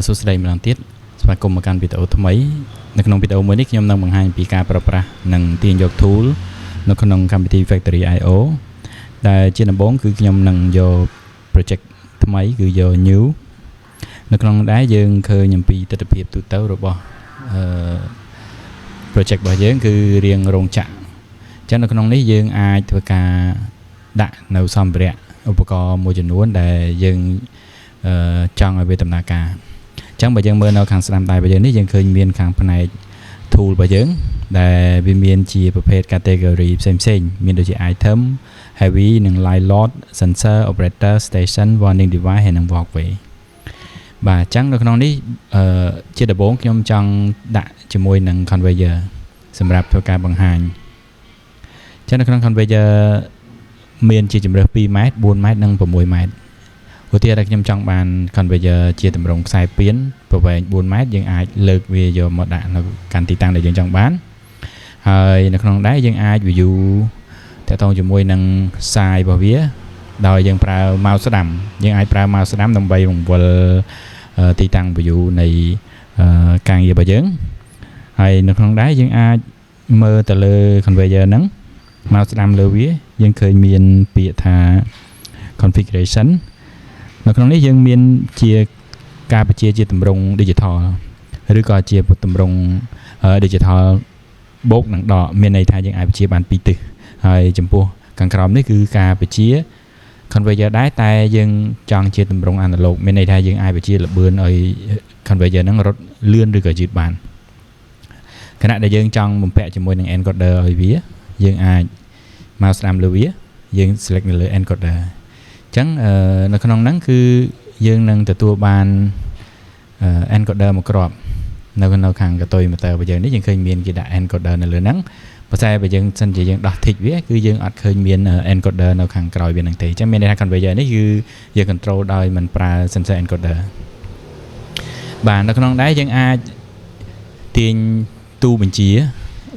សួស្តីម្ដងទៀតស្វាគមន៍មកកាន់វីដេអូថ្មីនៅក្នុងវីដេអូមួយនេះខ្ញុំនឹងបង្ហាញពីការប្រើប្រាស់និងទាញយក tool នៅក្នុងកម្មវិធី Factory IO ដែលជាដំបូងគឺខ្ញុំនឹងយក project ថ្មីគឺយក new នៅក្នុងដែរយើងឃើញអំពីទិដ្ឋភាពទូទៅរបស់project របស់យើងគឺរៀងរោងចក្រអញ្ចឹងនៅក្នុងនេះយើងអាចធ្វើការដាក់នៅសម្ភារៈឧបករណ៍មួយចំនួនដែលយើងចង់ឲ្យវាដំណើរការអញ្ចឹងបើយើងមើលនៅខាងស្ដាំដៃរបស់យើងនេះយើងឃើញមានខាងផ្នែក tool របស់យើងដែលវាមានជាប្រភេទ category ផ្សេងៗមានដូចជា item heavy និង light load sensor operator station warning device ហើយនិង walkway បាទអញ្ចឹងនៅក្នុងនេះជាដំបូងខ្ញុំចង់ដាក់ជាមួយនឹង conveyor សម្រាប់ធ្វើការបង្ហាញអញ្ចឹងនៅក្នុង conveyor មានជាជម្រើស2ម៉ែត្រ4ម៉ែត្រនិង6ម៉ែត្រឧទាហរណ៍ខ្ញុំចង់បាន conveyor ជាទម្រង់ខ្សែពៀនប្រវែង4ម៉ែត្រយើងអាចលើកវាយកមកដាក់នៅកាន់ទីតាំងដែលយើងចង់បានហើយនៅក្នុងដែរយើងអាច view តកតងជាមួយនឹង size របស់វាដោយយើងប្រើ mouse ស្ដាំយើងអាចប្រើ mouse ស្ដាំដើម្បីរង្វិលទីតាំង view នៃការងាររបស់យើងហើយនៅក្នុងដែរយើងអាចមើលទៅលើ conveyor ហ្នឹង mouse ស្ដាំលើវាយើងឃើញមានពាក្យថា configuration នៅក្នុងនេះយើងមានជាការបញ្ជាជាទម្រង់ digital ឬក៏ជាទម្រង់ digital បូកនិងដកមានន័យថាយើងអាចបញ្ជាបានពីរទិសហើយចំពោះខាងក្រោមនេះគឺការបញ្ជា conveyor ដែរតែយើងចង់ជាទម្រង់ analog មានន័យថាយើងអាចបញ្ជាល្បឿនឲ្យ conveyor ហ្នឹងរត់លឿនឬក៏យឺតបានខណៈដែលយើងចង់បំពាក់ជាមួយនឹង encoder ឲ្យវាយើងអាច mouse ស្ដាំលើវាយើង select នៅលើ encoder អញ្ចឹងនៅក្នុងហ្នឹងគឺយើងនឹងទទួលបាន encoder មួយគ្រាប់នៅខាងកតុយ motor របស់យើងនេះយើងឃើញមានគេដាក់ encoder នៅលើហ្នឹងប៉ុន្តែបើយើងសិនជាយើងដោះ tick វាគឺយើងអត់ឃើញមាន encoder នៅខាងក្រោយវាហ្នឹងទេអញ្ចឹងមានន័យថា conveyor នេះគឺយើង control ដោយមិនប្រើ sensor encoder បាទនៅក្នុងដែរយើងអាចទាញទូបញ្ជា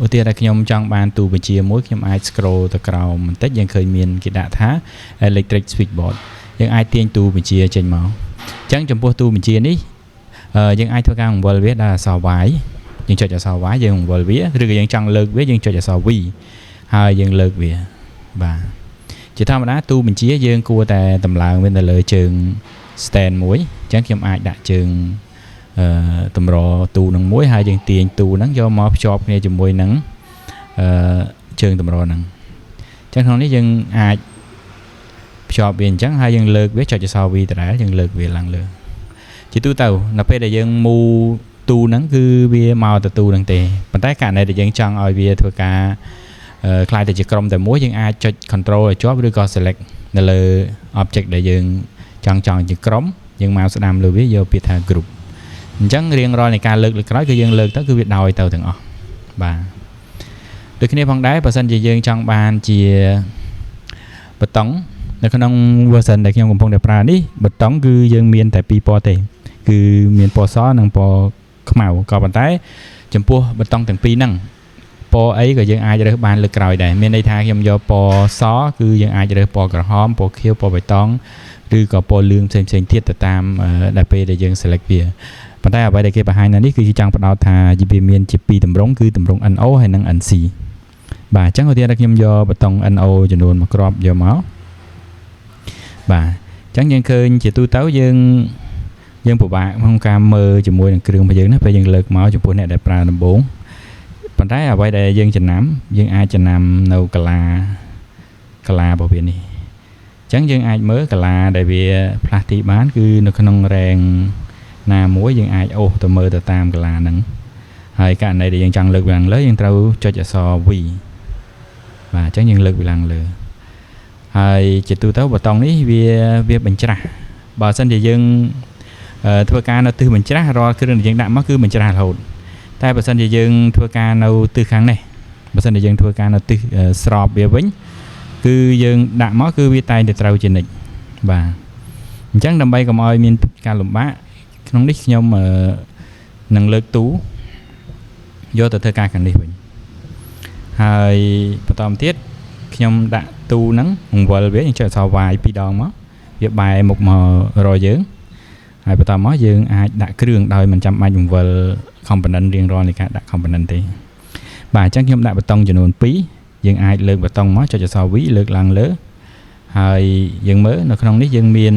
ឧទាហរណ៍ខ្ញុំចង់បានទូបញ្ជាមួយខ្ញុំអាច scroll ទៅក្រោមបន្តិចយើងឃើញមានគេដាក់ថា electric switchboard យើងអាចទាញទូបញ្ជាចេញមកអញ្ចឹងចំពោះទូបញ្ជានេះយើងអាចធ្វើការបង្វិលវាដល់អក្សរ Y យើងចុចអក្សរ Y យើងបង្វិលវាឬក៏យើងចង់លើកវាយើងចុចអក្សរ V ហើយយើងលើកវាបាទជាធម្មតាទូបញ្ជាយើងគួរតែតម្លើងវានៅលើជើង stand មួយអញ្ចឹងខ្ញុំអាចដាក់ជើងតម្រទូនឹងមួយហើយយើងទាញទូហ្នឹងយកមកភ្ជាប់គ្នាជាមួយនឹងជើងតម្រហ្នឹងអញ្ចឹងក្នុងនេះយើងអាចភ្ជាប់វាអញ្ចឹងហើយយើងលើកវាចុចអក្សរ V ដដែលយើងលើកវាឡើងលើជាទូទៅនៅពេលដែលយើងមូទូហ្នឹងគឺវាមកទៅទូហ្នឹងទេប៉ុន្តែករណីដែលយើងចង់ឲ្យវាធ្វើការខ្លាយទៅជាក្រុមតែមួយយើងអាចចុច control ឲ្យជាប់ឬក៏ select នៅលើ object ដែលយើងចង់ជាក្រុមយើងមកស្ដាំលើវាយកពាក្យថា group អញ្ចឹងរៀងរាល់នៃការលើកក្រោយគឺយើងលើកទៅគឺវាដោយទៅទាំងអស់បាទដូចគ្នាផងដែរបើសិនជាយើងចង់បានជាបតុងនៅក្នុង version ដែលខ្ញុំកំពុងតែប្រើនេះបតុងគឺយើងមានតែពីរពណ៌ទេគឺមានពណ៌សនិងពណ៌ខ្មៅក៏ប៉ុន្តែចំពោះបតុងទាំងពីរហ្នឹងពណ៌អីក៏យើងអាចរើសបានលើក្រោយដែរមានន័យថាខ្ញុំយកពណ៌សគឺយើងអាចរើសពណ៌ក្រហមពណ៌ខៀវពណ៌បៃតងឬក៏ពណ៌លឿងផ្សេងៗទៀតទៅតាមដែលពេលដែលយើង select វាប៉ុន្តែអ្វីដែលគេបង្ហាញនៅនេះគឺចង់បដោតថាវាមានជាពីរទម្រង់គឺទម្រង់ NO ហើយនិង NC បាទអញ្ចឹងឧទាហរណ៍ខ្ញុំយកបតុង NO ចំនួនមួយគ្រាប់យកមកបាទអញ្ចឹងយើងឃើញជាទូទៅយើងពិបាកក្នុងការមើលជាមួយនឹងគ្រឿងរបស់យើងណាពេលយើងលើកមកចំពោះអ្នកដែលប្រើដំបូងប៉ុន្តែអ្វីដែលយើងចំណាំយើងអាចចំណាំនៅកាឡារបស់វានេះអញ្ចឹងយើងអាចមើលកាឡាដែលវាផ្លាស់ទីបានគឺនៅក្នុងរែងណាមួយយើងអាចអូសទៅមើលទៅតាមកាឡាហ្នឹងហើយករណីដែលយើងចង់លើកវាឡើងលើយើងត្រូវចុចអក្សរ V បាទអញ្ចឹងយើងលើកវាឡើងលើហើយជាទូទៅបតុងនេះវាបញ្ច្រាស់បើសិនជាយើងធ្វើការនៅទិសបញ្ច្រាស់រាល់គ្រឿងដែលយើងដាក់មកគឺបញ្ច្រាស់រហូតតែបើសិនជាយើងធ្វើការនៅទិសខាងនេះបើសិនជាយើងធ្វើការនៅទិសស្របវាវិញគឺយើងដាក់មកគឺវាតែងតែត្រូវជានិច្ចបាទអញ្ចឹងដើម្បីកុំឲ្យមានការលំបាកក្នុងនេះខ្ញុំនឹងលើកទូយកទៅធ្វើការខាងនេះវិញហើយបន្តមកទៀតខ្ញុំដាក់ទូហ្នឹងបង្វិលវាយើងចុចអក្សរ Y ពីរដងមកវាបែរមុខមករកយើង ហើយបន្តមកយើងអាចដាក់គ្រឿងដោយមិនចាំបាច់បង្វិល component រៀងរាល់នៃការដាក់ component ទេបាទអញ្ចឹងខ្ញុំដាក់ប៊ូតុងចំនួន2យើងអាចលើកប៊ូតុងមកចុចអក្សរ V លើកឡើងលើហើយយើងមើលនៅក្នុងនេះយើងមា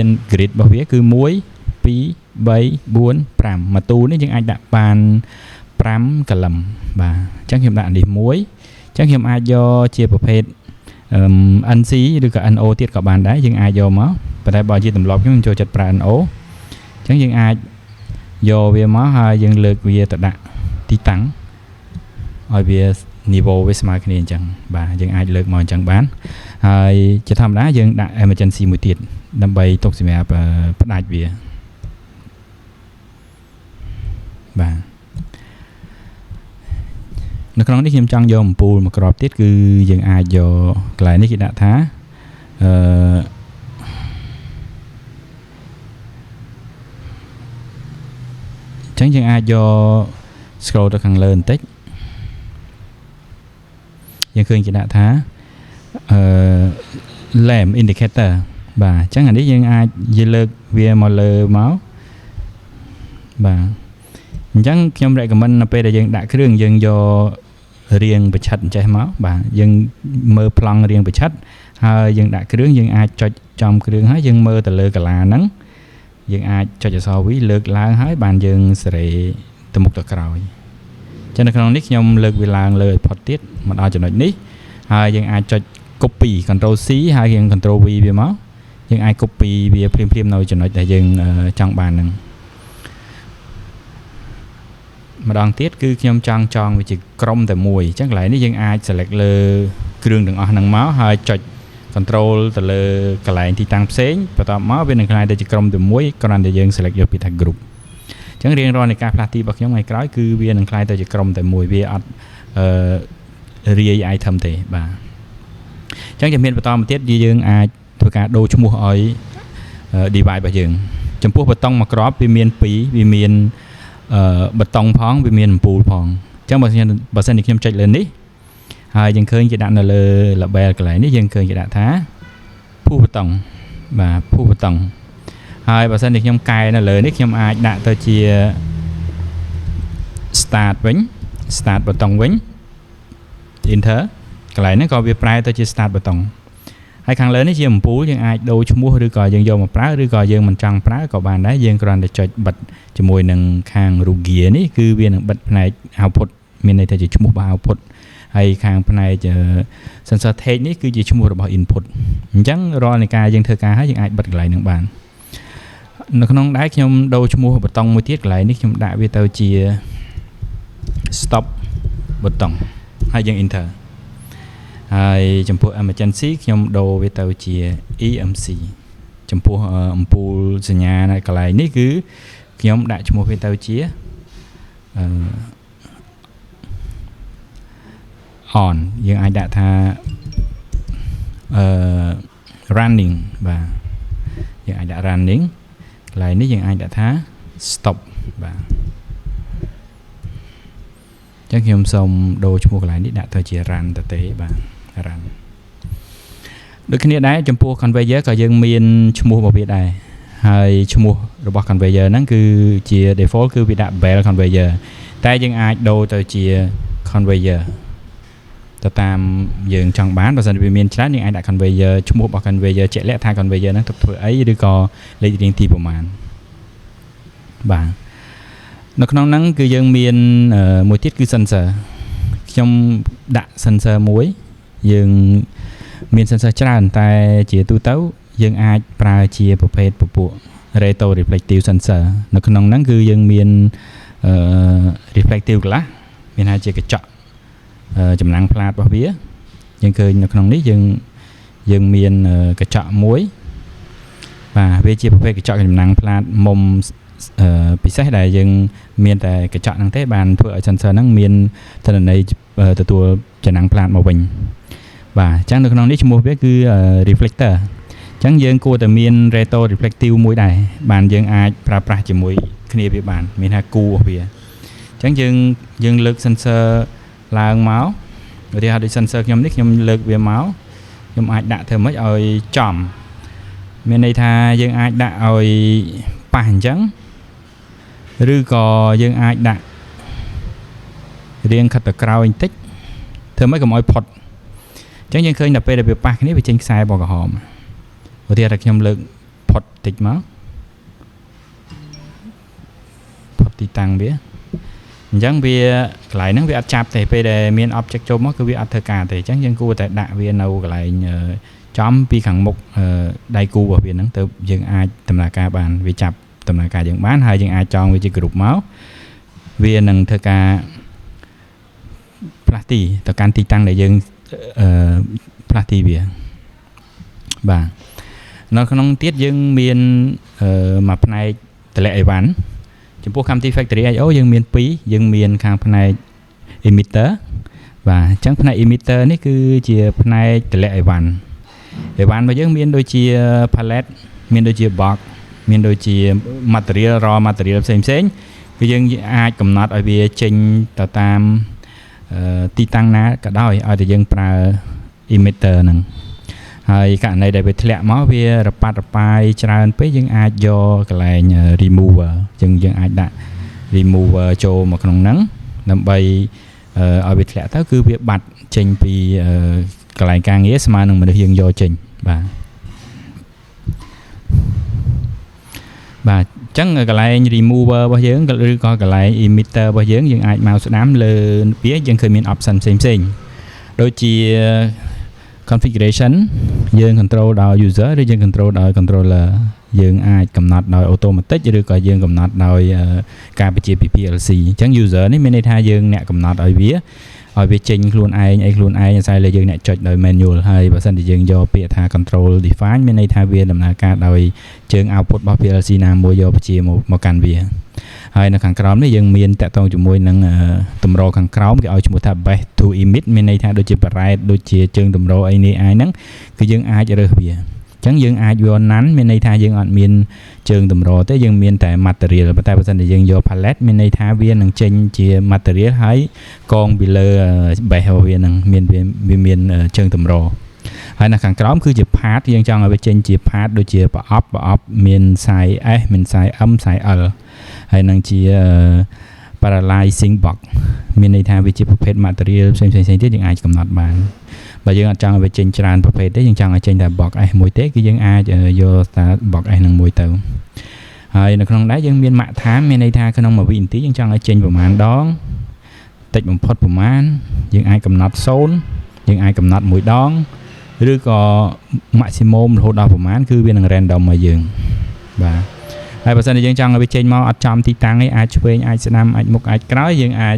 ន grid របស់វាគឺ1 2 3 4 5មួយទូនេះយើងអាចដាក់បាន5កលឹមបាទអញ្ចឹងខ្ញុំដាក់នេះ1អញ្ចឹងខ្ញុំអាចយកជាប្រភេទNC ឬក៏ NO ទៀតក៏បានដែរយើងអាចយកមកប៉ុន្តែបើជាទម្លាប់ខ្ញុំចូលចិត្តប្រើ NO អញ្ចឹងយើងអាចយកវាមកហើយយើងលើកវាទៅដាក់ទីតាំងឲ្យវា niveau វាស្មើគ្នាអញ្ចឹងបាទយើងអាចលើកមកអញ្ចឹងបានហើយជាធម្មតាយើងដាក់ emergency មួយទៀតដើម្បីទុកសម្រាប់ផ្ដាច់វាបាទនៅក្នុងនេះខ្ញុំចង់យកអំពូលមួយគ្រាប់ទៀតគឺយើងអាចយកកន្លែងនេះគេដាក់ថាអញ្ចឹងយើងអាចយក scroll ទៅខាងលើបន្តិចយើងឃើញគេដាក់ថាlamp indicator បាទអញ្ចឹងអានេះយើងអាចលើកវាមកលើមកបាទអញ្ចឹងខ្ញុំ recommend នៅពេលដែលយើងដាក់គ្រឿងយើងយករៀងបច្ឆិតអញ្ចេះមកបាទយើងមើលប្លង់រៀងបច្ឆិតហើយយើងដាក់គ្រឿងយើងអាចចុចចំគ្រឿងហើយយើងមើលទៅលើកាឡាហ្នឹងយើងអាចចុចអក្សរ V លើកឡើងហើយបានយើងសេរីទៅមុខទៅក្រោយចឹងនៅក្នុងនេះខ្ញុំលើកវាឡើងលើឲ្យផុតទៀតមកដល់ចំណុចនេះហើយយើងអាចចុច copy control C ហើយយើង control V វាមកយើងអាច copy វាភ្លាមៗនៅចំណុចដែលយើងចង់បានហ្នឹងម្ដងទៀតគឺខ្ញុំចង់វាជាក្រុមតែមួយអញ្ចឹងកន្លែងនេះយើងអាច select លើគ្រឿងទាំងអស់ហ្នឹងមកហើយចុច control ទៅលើកន្លែងទីតាំងផ្សេងបន្ទាប់មកវានឹងក្លាយទៅជាក្រុមតែមួយគ្រាន់តែយើង select យកពីថា group អញ្ចឹងរៀងរាល់នៃការផ្លាស់ទីរបស់ខ្ញុំថ្ងៃក្រោយគឺវានឹងក្លាយទៅជាក្រុមតែមួយវាអត់រាយ item ទេបាទអញ្ចឹងជំហានបន្តមកទៀតយើងអាចធ្វើការដូរឈ្មោះឲ្យ device របស់យើងចំពោះប៊ូតុងមួយគ្រាប់វាមាន2វាមានប៊ូតុងផងវាមានអំពូលផងអញ្ចឹងបើសិនជាខ្ញុំចុចលើនេះហើយយើងឃើញគេដាក់នៅលើ label កន្លែងនេះយើងឃើញគេដាក់ថា push ប៊ូតុងបាទ push ប៊ូតុងហើយបើសិនជាខ្ញុំកែនៅលើនេះខ្ញុំអាចដាក់ទៅជា start វិញ start ប៊ូតុងវិញ enter កន្លែងហ្នឹងក៏វាប្រែទៅជា start ប៊ូតុងហើយខាងលើនេះជាអំពូលយើងអាចដូរឈ្មោះឬក៏យើងយកមកប្រើឬក៏យើងមិនចង់ប្រើក៏បានដែរយើងគ្រាន់តែចុចបិទជាមួយនឹងខាង Rugia នេះគឺវានឹងបិទផ្នែក output មានន័យថាជាឈ្មោះរបស់ output ហើយខាងផ្នែក sensor tag នេះគឺជាឈ្មោះរបស់ input អញ្ចឹងរាល់នៃការយើងធ្វើការហើយយើងអាចបិទកន្លែងហ្នឹងបាននៅក្នុងដែរខ្ញុំដូរឈ្មោះប៊ូតុងមួយទៀតកន្លែងនេះខ្ញុំដាក់វាទៅជា stop ប៊ូតុងហើយយើង enter ហើយចំពោះ emergency ខ្ញុំដូរវាទៅជា EMC ចំពោះអំពូលសញ្ញានៅកន្លែងនេះគឺខ្ញុំដាក់ឈ្មោះវាទៅជា on យើងអាចដាក់ថា running បាទយើងអាចដាក់ running កន្លែងនេះយើងអាចដាក់ថា stop បាទអញ្ចឹងខ្ញុំសូមដូរឈ្មោះកន្លែងនេះដាក់ទៅជា run ទៅទេបាទ run ដូចគ្នាដែរចំពោះ conveyor ក៏យើងមានឈ្មោះរបស់វាដែរហើយឈ្មោះរបស់ conveyor ហ្នឹងគឺជា default គឺវាដាក់ bell conveyor តែយើងអាចដូរទៅជា conveyor ទៅតាមយើងចង់បានបើសិនវាមានច្រើនយើងអាចដាក់ conveyor ឈ្មោះរបស់ conveyor ជាក់លាក់ថា conveyor ហ្នឹងទុកធ្វើអីឬក៏លេខរៀងទីប្រមាណបាទនៅក្នុងហ្នឹងគឺយើងមានមួយទៀតគឺ sensor ខ្ញុំដាក់ sensor មួយយើងមាន sensor ច្រើនតែជាទូទៅយើងអាចប្រើជាប្រភេទពពួក reto reflective sensor នៅក្នុងហ្នឹងគឺយើងមានreflective glass មានថាជាកញ្ចក់ចំណាំងផ្លាតរបស់វាយើងឃើញនៅក្នុងនេះយើងមានកញ្ចក់មួយបាទវាជាប្រភេទកញ្ចក់ចំណាំងផ្លាតមុំពិសេសដែលយើងមានតែកញ្ចក់ហ្នឹងទេបានធ្វើឲ្យ sensor ហ្នឹងមានទិន្នន័យទទួលចំណាំងផ្លាតមកវិញបាទអញ្ចឹងនៅក្នុងនេះឈ្មោះវាគឺ reflector អញ្ចឹងយើងគួរតែមាន reto reflective មួយដែរបានយើងអាចប្រើប្រាស់ជាមួយគ្នាវាបានមានថាគូរបស់វាអញ្ចឹងយើងលើក sensor ឡើងមកឧទាហរណ៍ដូច sensor ខ្ញុំនេះខ្ញុំលើកវាមកខ្ញុំអាចដាក់ធ្វើម៉េចឲ្យចំ មានន័យថាយើងអាចដាក់ឲ្យប៉ះអញ្ចឹងឬក៏យើងអាចដាក់រៀងខិតទៅក្រោយបន្តិចធ្វើម៉េចកុំឲ្យផុតអញ្ចឹងយើងឃើញដល់ពេលដែលវាប៉ះគ្នាវាចេញខ្សែបក្រហមឧទាហរណ៍ថាខ្ញុំលើកផុតតិចមកផុតទីតាំងវាអញ្ចឹងវាកន្លែងហ្នឹងវាអត់ចាប់ទេពេលដែលមាន object ចូលមកគឺវាអត់ធ្វើការទេអញ្ចឹងយើងគួរតែដាក់វានៅកន្លែងចំពីខាងមុខដៃគូរបស់វាហ្នឹងទៅយើងអាចដំណើរការបានវាចាប់ដំណើរការយើងបានហើយយើងអាចចងវាជា group មកវានឹងធ្វើការផ្លាស់ទីទៅកាន់ទីតាំងដែលយើងផ្លាស់ទីវាបាទនៅក្នុងទៀតយើងមានមួយផ្នែកតម្លាក់អីវ៉ាន់ចំពោះកម្មវិធី Factory I/O យើងមាន2យើងមានខាងផ្នែក emitter បាទអញ្ចឹងផ្នែក emitter នេះគឺជាផ្នែកតម្លាក់អីវ៉ាន់របស់យើងមានដូចជា palette មានដូចជា box មានដូចជា material raw material ផ្សេងគឺយើងអាចកំណត់ឲ្យវាចេញទៅតាមទីតាំងណាក៏ដោយឲ្យតែយើងប្រើ emitter ហ្នឹងហើយករណីដែលវាធ្លាក់មកវារប៉ាត់របាយច្រើនពេកយើងអាចយកកន្លែង remover យើងអាចដាក់ remover ចូលមកក្នុងហ្នឹងដើម្បីឲ្យវាធ្លាក់ទៅគឺវាបាត់ចេញពីកន្លែងការងារស្មើនឹងមនុស្សយើងយកចេញបាទអញ្ចឹងកន្លែង remover របស់យើងឬក៏កន្លែង emitter របស់យើងអាចមកស្ដាំលើវាយើងឃើញមាន option ផ្សេងដូចជា configuration យើង control ដោយ user ឬយើង control ដោយ controller យើងអាចកំណត់ដោយ automatic ឬក៏យើងកំណត់ដោយការបញ្ជាពី PLC អញ្ចឹង user នេះមានន័យថាយើងអ្នកកំណត់ឲ្យវាចេញខ្លួនឯងអាស្រ័យលើយើងអ្នកចុចដោយ manual ហើយបើសិនជាយើងយកពាក្យថា control define មានន័យថាវាដំណើរការដោយជើង output របស់ PLC ណាមួយយកបញ្ជាមកកាន់វាហើយនៅខាងក្រោមនេះយើងមានតាក់ទងជាមួយនឹងតម្រូវខាងក្រោមគេឲ្យឈ្មោះថា base to emit មានន័យថាដូចជា barrette ដូចជាជើងតម្រូវអីនេះហ្នឹងគឺយើងអាចរើសវាអញ្ចឹងយើងអាចយកណាន់មានន័យថាយើងអត់មានជើងតម្រូវទេយើងមានតែ material ប៉ុន្តែបើសិនជាយើងយក palette មានន័យថាវានឹងចេញជា material ហើយកងពីលើ base របស់វានឹងវាមានជើងតម្រូវហើយនៅខាងក្រោមគឺជា part យើងចង់ឲ្យវាចេញជា part ដូចជាប្រអប់មាន size S មាន size M size L ហើយនឹងជា parallelizing box មានន័យថាវាជាប្រភេទ material ផ្សេងទៀតយើងអាចកំណត់បានបើយើងអត់ចង់ឲ្យវាចេញច្រើនប្រភេទទេយើងចង់ឲ្យចេញតែ box S មួយទេគឺយើងអាចយកតែ box S នឹងមួយទៅហើយនៅក្នុងដែរយើងមាន mark time មានន័យថាក្នុងមួយវិនាទីយើងចង់ឲ្យចេញប្រមាណដងតិចបំផុតប្រមាណយើងអាចកំណត់0យើងអាចកំណត់1ដងឬក៏ maximum រហូតដល់ប្រមាណគឺវានឹង random មកយើងបាទហើយបើសិនជាយើងចង់ឲ្យវាចេញមកអត់ចំទីតាំងឯងអាចឆ្វេងអាចស្ដាំអាចមុខអាចក្រោយយើងអាច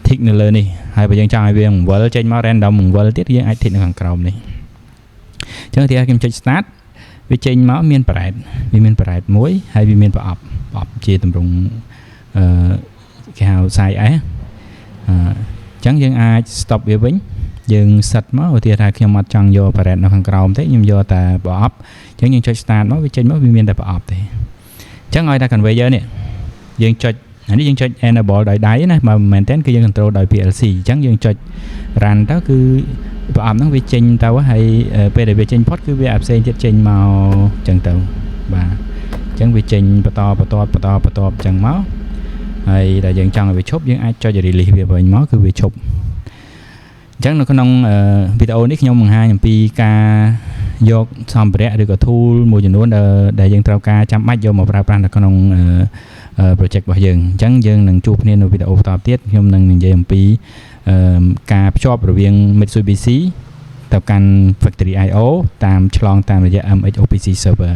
tick នៅលើនេះហើយបើយើងចង់ឲ្យវាបង្វិលចេញមក random បង្វិលទៀតយើងអាច tick នៅខាងក្រោមនេះអញ្ចឹងទីខ្ញុំចុច start វាចេញមកមាន parrette វាមាន parrette មួយហើយវាមានប្រអប់ជាទម្រង់គេហៅ size S អញ្ចឹងយើងអាច stop វាវិញយើង set មកឧទាហរណ៍ថាខ្ញុំអត់ចង់យក parrette នៅខាងក្រោមទេខ្ញុំយកតែប្រអប់អញ្ចឹងយើងចុច start មកវាចេញមកវាមានតែប្រអប់ទេអញ្ចឹងឲ្យតែ conveyor នេះយើងចុចនេះយើងចុច enable ដោយដៃណាបើមិនមែនទេគឺយើង control ដោយ PLC អញ្ចឹងយើងចុច run ទៅគឺប្រអប់ហ្នឹងវាចេញទៅហើយពេលដែលវាចេញផុតគឺវាផ្សេងទៀតចេញមកអញ្ចឹងទៅបាទអញ្ចឹងវាចេញបន្តអញ្ចឹងមកហើយដែលយើងចង់ឲ្យវាឈប់យើងអាចចុច release វាវិញមកគឺវាឈប់អញ្ចឹងនៅក្នុងវីដេអូនេះខ្ញុំបង្ហាញអំពីការយកសម្ភារៈឬក៏ tool មួយចំនួនដែលយើងត្រូវការចាំបាច់យកមកប្រើប្រាស់នៅក្នុងproject របស់យើងអញ្ចឹងយើងនឹងជួបគ្នានៅវីដេអូបន្តទៀតខ្ញុំនឹងនិយាយអំពីការភ្ជាប់រវាង Mitsubishi ទៅកាន់ Factory I/O តាមឆ្លងតាមរយៈ MX OPC server